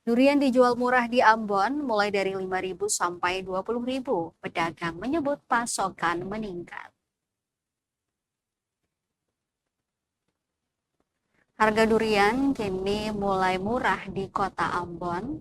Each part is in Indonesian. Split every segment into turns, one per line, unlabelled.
Durian dijual murah di Ambon mulai dari 5.000 sampai 20.000. Pedagang menyebut pasokan meningkat. Harga durian kini mulai murah di kota Ambon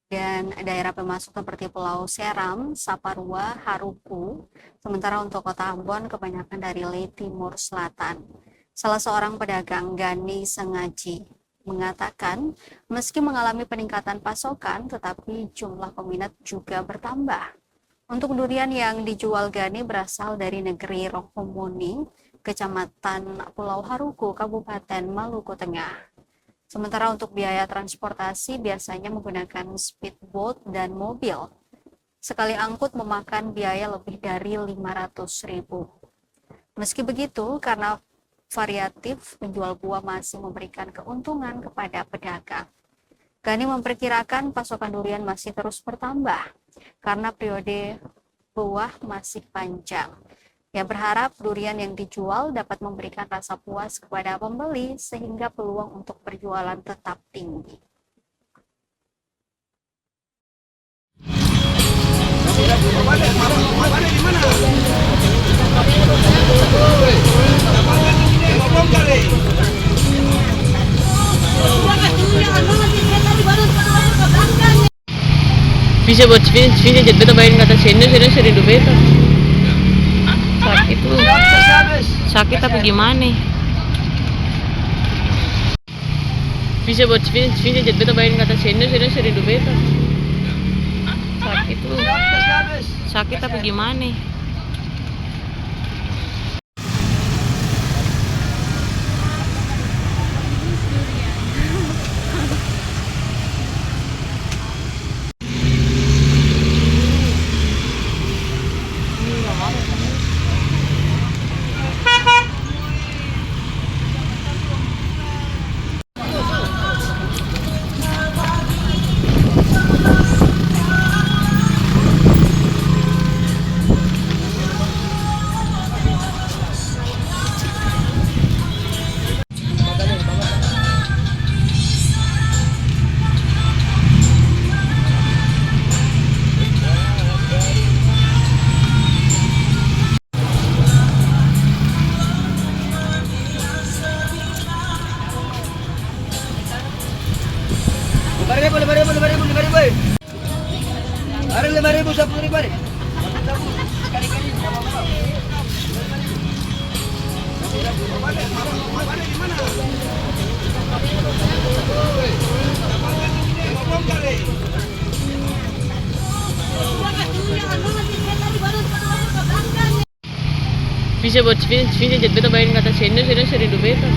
dan daerah pemasok seperti Pulau Seram, Saparua, Haruku. Sementara untuk kota Ambon kebanyakan dari Timur Selatan. Salah seorang pedagang, Gani Sengaji, mengatakan meski mengalami peningkatan pasokan, tetapi jumlah peminat juga bertambah. Untuk durian yang dijual Gani berasal dari negeri Rohomoni, Kecamatan Pulau Haruku, Kabupaten Maluku Tengah. Sementara untuk biaya transportasi biasanya menggunakan speedboat dan mobil. Sekali angkut memakan biaya lebih dari 500.000. Meski begitu, karena variatif, penjual buah masih memberikan keuntungan kepada pedagang. Gani memperkirakan pasokan durian masih terus bertambah karena periode buah masih panjang. Ia berharap durian yang dijual dapat memberikan rasa puas kepada pembeli sehingga peluang untuk berjualan tetap tinggi.
Bisa buat sini jadi beta bayar kata sini 1.000 beta. Sakit lu. Sakit tapi gimana? Bisa buat sini jadi beta bayar kata sini 1.000 beta. Sakit lu. Sakit tapi gimana?
Ada 5.000, 10.000.
Bisa buat sini jadi beta bayar kata sini 1.000 beta.